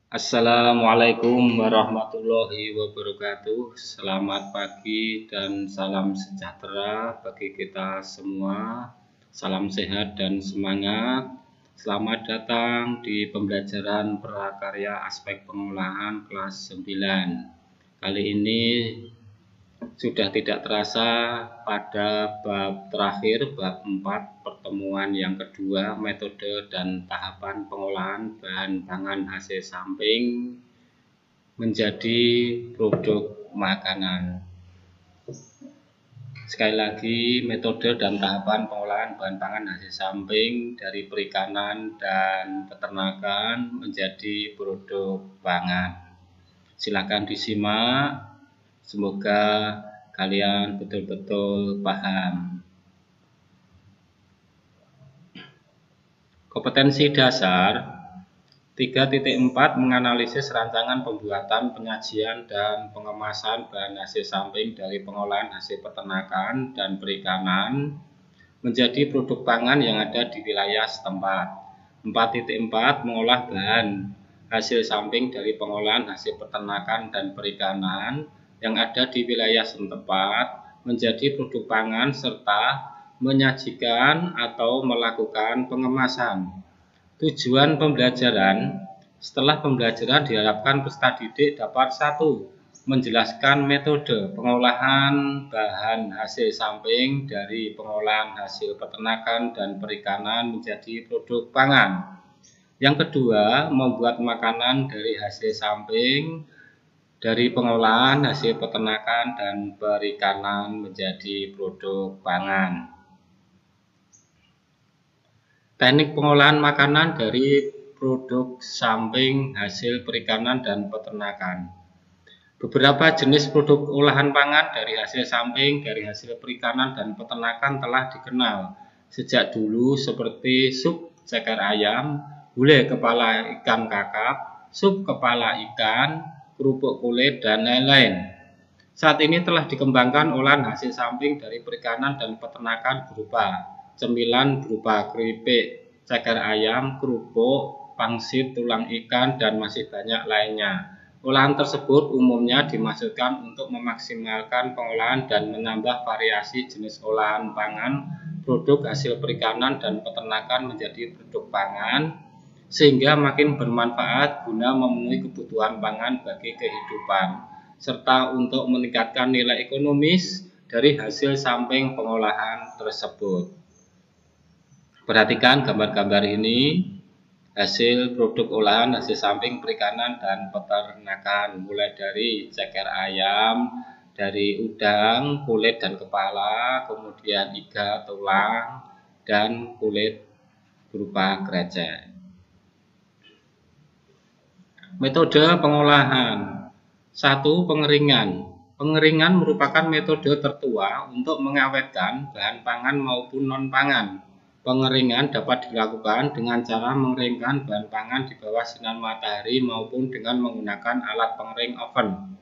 Assalamualaikum warahmatullahi wabarakatuh. Selamat pagi dan salam sejahtera bagi kita semua. Salam sehat dan semangat. Selamat datang di pembelajaran prakarya aspek pengolahan kelas 9. Kali ini sudah tidak terasa pada bab terakhir, bab 4, pertemuan yang kedua, metode dan tahapan pengolahan bahan pangan hasil samping menjadi produk makanan. Sekali lagi, metode dan tahapan pengolahan bahan pangan hasil samping dari perikanan dan peternakan menjadi produk pangan. Silakan disimak. Semoga kalian betul-betul paham. Kompetensi dasar 3.4 menganalisis rancangan pembuatan, penyajian, dan pengemasan bahan hasil samping dari pengolahan hasil peternakan dan perikanan menjadi produk pangan yang ada di wilayah setempat. 4.4 mengolah bahan hasil samping dari pengolahan hasil peternakan dan perikanan yang ada di wilayah setempat menjadi produk pangan serta menyajikan atau melakukan pengemasan. Tujuan pembelajaran: setelah pembelajaran diharapkan peserta didik dapat 1. Menjelaskan metode pengolahan bahan hasil samping dari pengolahan hasil peternakan dan perikanan menjadi produk pangan. Yang kedua, membuat makanan dari hasil samping dari pengolahan hasil peternakan dan perikanan menjadi produk pangan. Teknik pengolahan makanan dari produk samping hasil perikanan dan peternakan. Beberapa jenis produk olahan pangan dari hasil samping dari hasil perikanan dan peternakan telah dikenal sejak dulu seperti sup ceker ayam, gulai kepala ikan kakap, sup kepala ikan, kerupuk kulit, dan lain-lain. Saat ini telah dikembangkan olahan hasil samping dari perikanan dan peternakan berupa cemilan berupa keripik, ceker ayam, kerupuk, pangsit, tulang ikan, dan masih banyak lainnya. Olahan tersebut umumnya dimaksudkan untuk memaksimalkan pengolahan dan menambah variasi jenis olahan pangan produk hasil perikanan dan peternakan menjadi produk pangan, sehingga makin bermanfaat guna memenuhi kebutuhan pangan bagi kehidupan, serta untuk meningkatkan nilai ekonomis dari hasil samping pengolahan tersebut. Perhatikan gambar-gambar ini, hasil produk olahan hasil samping perikanan dan peternakan, mulai dari ceker ayam, dari udang, kulit dan kepala, kemudian iga, tulang, dan kulit berupa krecek. Metode pengolahan. 1. Pengeringan. Pengeringan merupakan metode tertua untuk mengawetkan bahan pangan maupun non-pangan. Pengeringan dapat dilakukan dengan cara mengeringkan bahan pangan di bawah sinar matahari maupun dengan menggunakan alat pengering oven.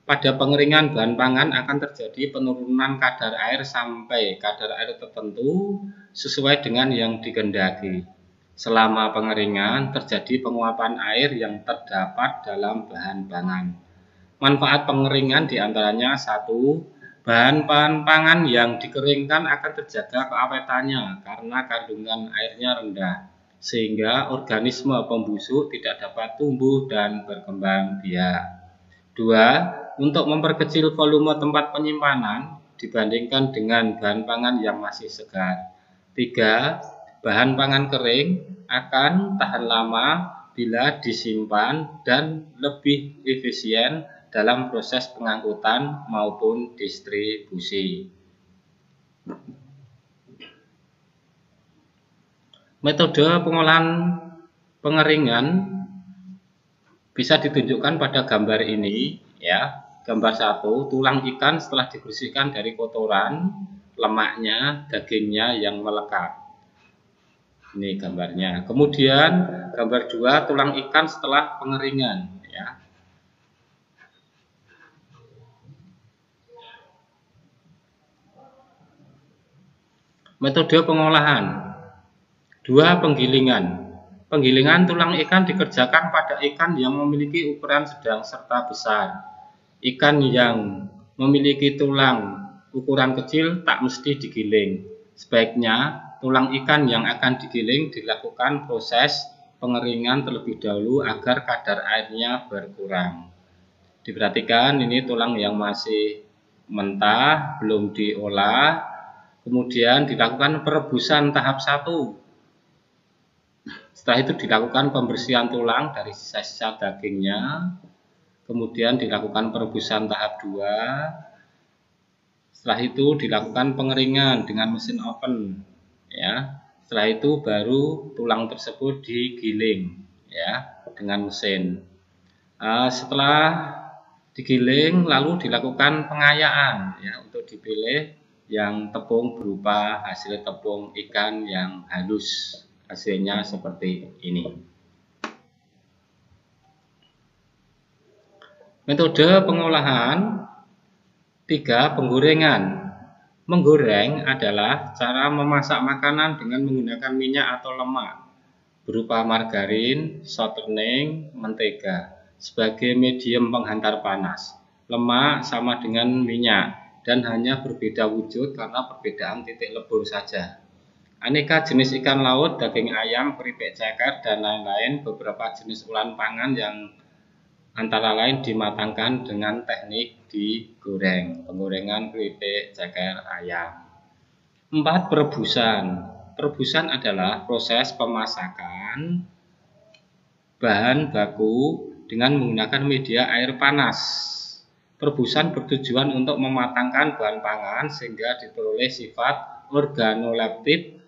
Pada pengeringan bahan pangan akan terjadi penurunan kadar air sampai kadar air tertentu sesuai dengan yang dikehendaki. Selama pengeringan terjadi penguapan air yang terdapat dalam bahan pangan. Manfaat pengeringan diantaranya 1. Bahan pangan yang dikeringkan akan terjaga keawetannya karena kandungan airnya rendah, sehingga organisme pembusuk tidak dapat tumbuh dan berkembang biak. 2. Untuk memperkecil volume tempat penyimpanan dibandingkan dengan bahan pangan yang masih segar. 3. Bahan pangan kering akan tahan lama bila disimpan dan lebih efisien dalam proses pengangkutan maupun distribusi. Metode pengolahan pengeringan bisa ditunjukkan pada gambar ini, ya. Gambar 1, tulang ikan setelah dibersihkan dari kotoran, lemaknya, dagingnya yang melekat. Ini gambarnya. Kemudian gambar 2, tulang ikan setelah pengeringan, ya. Metode pengolahan. 2. Penggilingan. Penggilingan tulang ikan dikerjakan pada ikan yang memiliki ukuran sedang serta besar. Ikan yang memiliki tulang ukuran kecil tak mesti digiling. Sebaiknya tulang ikan yang akan digiling dilakukan proses pengeringan terlebih dahulu agar kadar airnya berkurang. Diperhatikan ini tulang yang masih mentah, belum diolah. Kemudian dilakukan perebusan tahap 1. Setelah itu dilakukan pembersihan tulang dari sisa-sisa dagingnya. Kemudian dilakukan perebusan tahap 2. Setelah itu dilakukan pengeringan dengan mesin oven. Ya. Setelah itu baru tulang tersebut digiling ya dengan mesin. Setelah digiling lalu dilakukan pengayaan ya untuk dipilih yang tepung berupa hasil tepung ikan yang halus. Hasilnya seperti ini. Metode pengolahan 3. Penggorengan. Menggoreng adalah cara memasak makanan dengan menggunakan minyak atau lemak berupa margarin, shortening, mentega sebagai medium penghantar panas. Lemak sama dengan minyak dan hanya berbeda wujud karena perbedaan titik lebur saja. Aneka jenis ikan laut, daging ayam, keripik ceker, dan lain-lain. Beberapa jenis olahan pangan yang antara lain dimatangkan dengan teknik digoreng. Penggorengan keripik ceker ayam. 4. Perebusan. Perebusan adalah proses pemasakan bahan baku dengan menggunakan media air panas. Perebusan bertujuan untuk mematangkan bahan pangan sehingga diperoleh sifat organoleptik,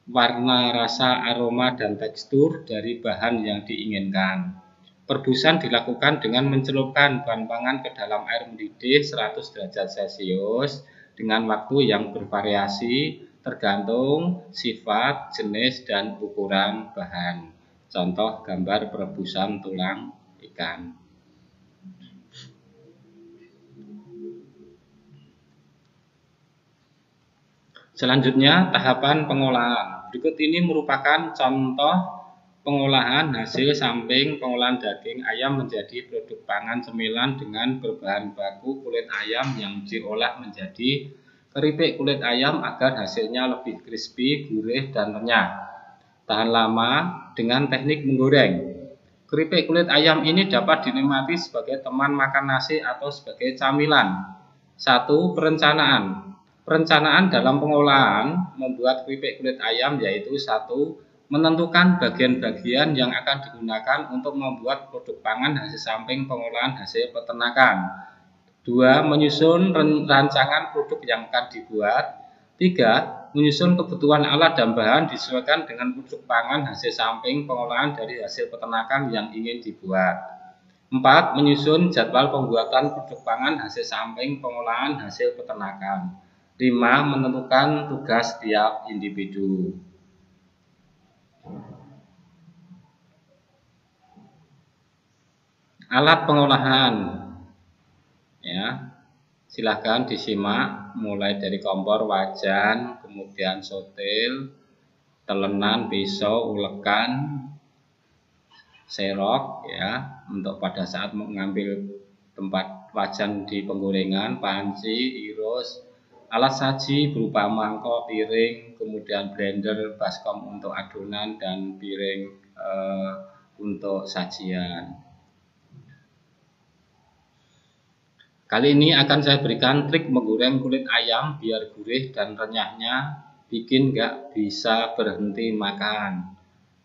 warna, rasa, aroma, dan tekstur dari bahan yang diinginkan. Perebusan dilakukan dengan mencelupkan bahan pangan ke dalam air mendidih 100 derajat Celcius dengan waktu yang bervariasi tergantung sifat, jenis, dan ukuran bahan. Contoh gambar perebusan tulang ikan. Selanjutnya, tahapan pengolahan. Berikut ini merupakan contoh pengolahan hasil samping pengolahan daging ayam menjadi produk pangan cemilan dengan berbahan baku kulit ayam yang diolah menjadi keripik kulit ayam agar hasilnya lebih crispy, gurih, dan renyah. Tahan lama dengan teknik menggoreng. Keripik kulit ayam ini dapat dinikmati sebagai teman makan nasi atau sebagai camilan. 1. Perencanaan. Perencanaan dalam pengolahan membuat keripik kulit ayam yaitu 1. Menentukan bagian-bagian yang akan digunakan untuk membuat produk pangan hasil samping pengolahan hasil peternakan. 2. Menyusun rancangan produk yang akan dibuat. 3. Menyusun kebutuhan alat dan bahan disesuaikan dengan produk pangan hasil samping pengolahan dari hasil peternakan yang ingin dibuat. 4. Menyusun jadwal pembuatan produk pangan hasil samping pengolahan hasil peternakan. 5. Menentukan tugas tiap individu. Alat pengolahan. Ya, silahkan disimak mulai dari kompor, wajan, kemudian sotil, telenan, pisau, ulekan, serok ya untuk pada saat mengambil tempat wajan di penggorengan, panci, irus, alat saji berupa mangkok, piring, kemudian blender, baskom untuk adonan, dan piring untuk sajian. Kali ini akan saya berikan trik menggoreng kulit ayam biar gurih dan renyahnya bikin nggak bisa berhenti makan.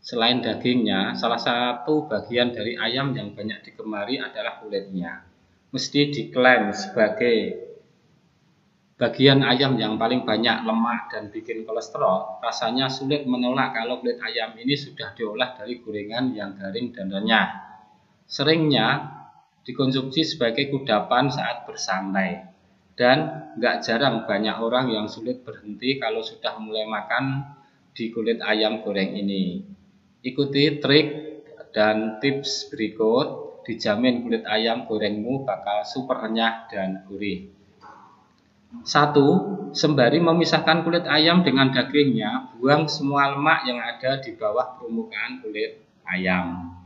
Selain dagingnya, salah satu bagian dari ayam yang banyak digemari adalah kulitnya. Mesti diklaim sebagai bagian ayam yang paling banyak lemak dan bikin kolesterol. Rasanya sulit menolak kalau kulit ayam ini sudah diolah dari gorengan yang garing dan renyah. Seringnya dikonsumsi sebagai kudapan saat bersantai. Dan nggak jarang banyak orang yang sulit berhenti kalau sudah mulai makan di kulit ayam goreng ini. Ikuti trik dan tips berikut, dijamin kulit ayam gorengmu bakal super renyah dan gurih. 1. Sembari memisahkan kulit ayam dengan dagingnya, buang semua lemak yang ada di bawah permukaan kulit ayam.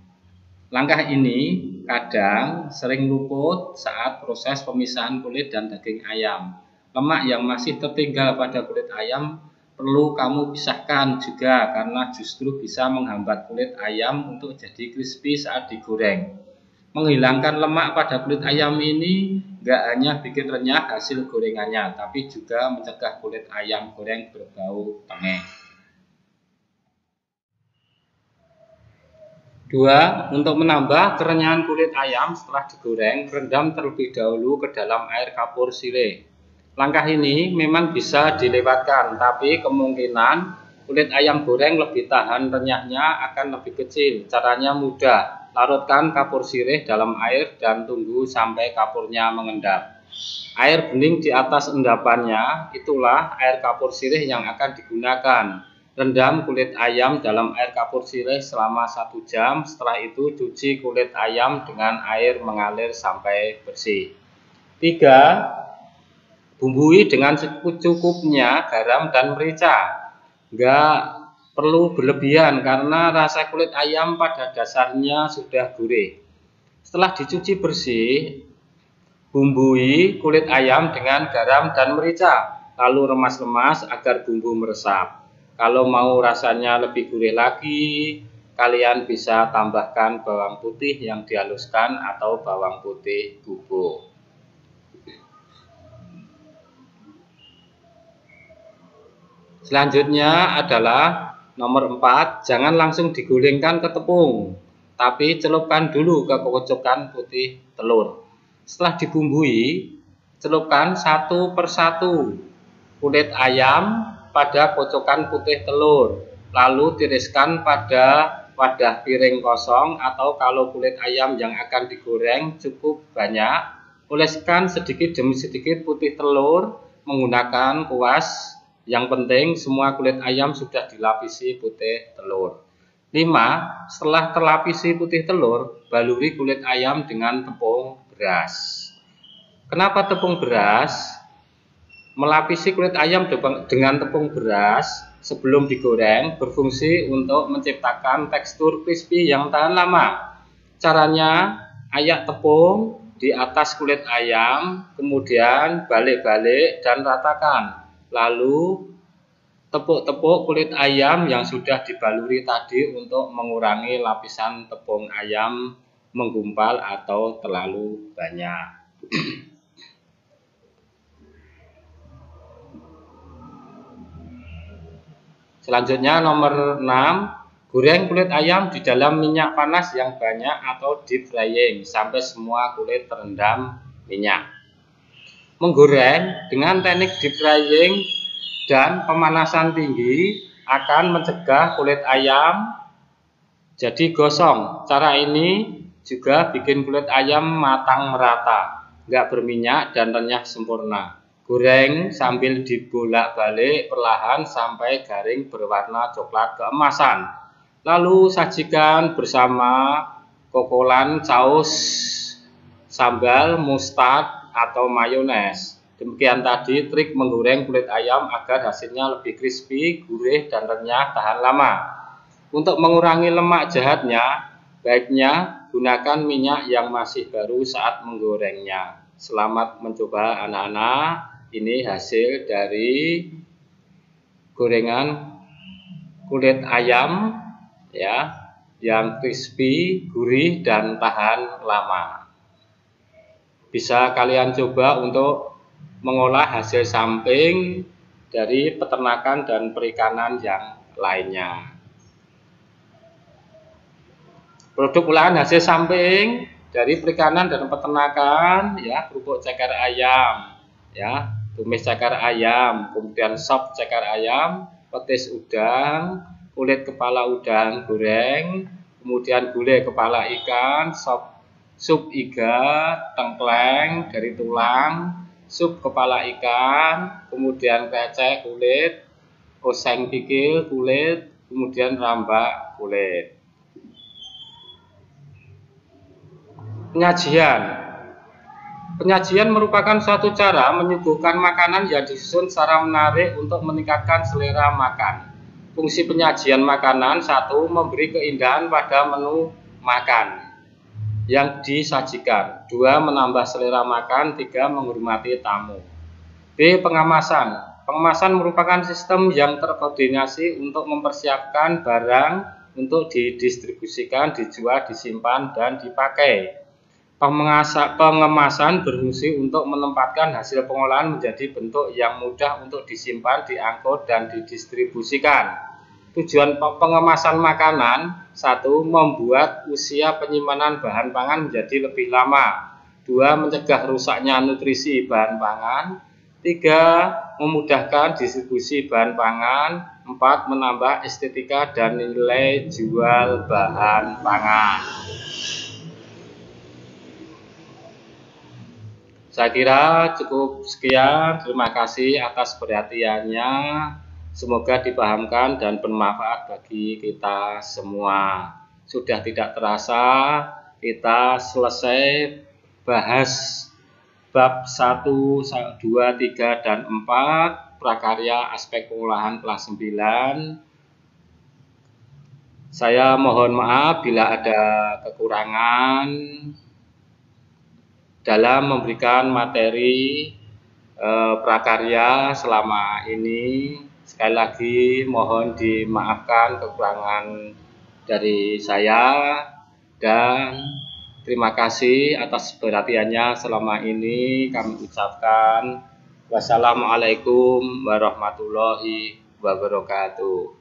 Langkah ini kadang sering luput saat proses pemisahan kulit dan daging ayam. Lemak yang masih tertinggal pada kulit ayam perlu kamu pisahkan juga karena justru bisa menghambat kulit ayam untuk jadi crispy saat digoreng. Menghilangkan lemak pada kulit ayam ini nggak hanya bikin renyah hasil gorengannya, tapi juga mencegah kulit ayam goreng berbau tengeh. 2. Untuk menambah kerenyahan kulit ayam setelah digoreng, rendam terlebih dahulu ke dalam air kapur sirih. Langkah ini memang bisa dilewatkan, tapi kemungkinan kulit ayam goreng lebih tahan renyahnya akan lebih kecil. Caranya mudah, larutkan kapur sirih dalam air dan tunggu sampai kapurnya mengendap. Air bening di atas endapannya, itulah air kapur sirih yang akan digunakan. Rendam kulit ayam dalam air kapur sirih selama 1 jam. Setelah itu cuci kulit ayam dengan air mengalir sampai bersih. 3. Bumbui dengan secukupnya garam dan merica. Nggak perlu berlebihan karena rasa kulit ayam pada dasarnya sudah gurih. Setelah dicuci bersih, bumbui kulit ayam dengan garam dan merica, lalu remas-remas agar bumbu meresap. Kalau mau rasanya lebih gurih lagi, kalian bisa tambahkan bawang putih yang dihaluskan atau bawang putih bubuk. Selanjutnya adalah nomor 4, jangan langsung digulingkan ke tepung, tapi celupkan dulu ke kocokan putih telur. Setelah dibumbui, celupkan satu persatu kulit ayam pada kocokan putih telur, lalu tiriskan pada wadah piring kosong, atau kalau kulit ayam yang akan digoreng cukup banyak, oleskan sedikit demi sedikit putih telur menggunakan kuas. Yang penting semua kulit ayam sudah dilapisi putih telur. 5. Setelah terlapisi putih telur, baluri kulit ayam dengan tepung beras. Kenapa tepung beras? Melapisi kulit ayam dengan tepung beras sebelum digoreng berfungsi untuk menciptakan tekstur crispy yang tahan lama. Caranya, ayak tepung di atas kulit ayam, kemudian balik-balik dan ratakan. Lalu tepuk-tepuk kulit ayam yang sudah dibaluri tadi untuk mengurangi lapisan tepung ayam menggumpal atau terlalu banyak. Selanjutnya nomor 6, goreng kulit ayam di dalam minyak panas yang banyak atau deep frying sampai semua kulit terendam minyak. Menggoreng dengan teknik deep frying dan pemanasan tinggi akan mencegah kulit ayam jadi gosong. Cara ini juga bikin kulit ayam matang merata, nggak berminyak dan renyah sempurna. Goreng sambil dibolak-balik perlahan sampai garing berwarna coklat keemasan. Lalu sajikan bersama kokolan saus sambal, mustard, atau mayones. Demikian tadi trik menggoreng kulit ayam agar hasilnya lebih crispy, gurih, dan renyah tahan lama. Untuk mengurangi lemak jahatnya, baiknya gunakan minyak yang masih baru saat menggorengnya. Selamat mencoba anak-anak. Ini hasil dari gorengan kulit ayam ya, yang crispy, gurih, dan tahan lama. Bisa kalian coba untuk mengolah hasil samping dari peternakan dan perikanan yang lainnya. Produk olahan hasil samping dari perikanan dan peternakan ya, kerupuk ceker ayam ya, tumis ceker ayam, kemudian sop ceker ayam, petis udang, kulit kepala udang goreng, kemudian gulai kepala ikan, sup iga, tengkleng dari tulang, sup kepala ikan, kemudian krecek kulit, oseng kikil kulit, kemudian rambak kulit. Penyajian merupakan suatu cara menyuguhkan makanan yang disusun secara menarik untuk meningkatkan selera makan. Fungsi penyajian makanan: 1. Memberi keindahan pada menu makan yang disajikan. 2. Menambah selera makan. 3. Menghormati tamu. B. Pengemasan. Pengemasan merupakan sistem yang terkoordinasi untuk mempersiapkan barang untuk didistribusikan, dijual, disimpan, dan dipakai. Pengemasan berfungsi untuk menempatkan hasil pengolahan menjadi bentuk yang mudah untuk disimpan, diangkut, dan didistribusikan. Tujuan pengemasan makanan: 1. Membuat usia penyimpanan bahan pangan menjadi lebih lama. 2. Mencegah rusaknya nutrisi bahan pangan. 3. Memudahkan distribusi bahan pangan. 4. Menambah estetika dan nilai jual bahan pangan. Saya kira cukup sekian. Terima kasih atas perhatiannya. Semoga dipahamkan dan bermanfaat bagi kita semua. Sudah tidak terasa kita selesai bahas bab 1, 2, 3, dan 4 prakarya aspek pengolahan kelas 9. Saya mohon maaf bila ada kekurangan dalam memberikan materi prakarya selama ini. Sekali lagi mohon dimaafkan kekurangan dari saya, dan terima kasih atas perhatiannya selama ini. Kami ucapkan wassalamualaikum warahmatullahi wabarakatuh.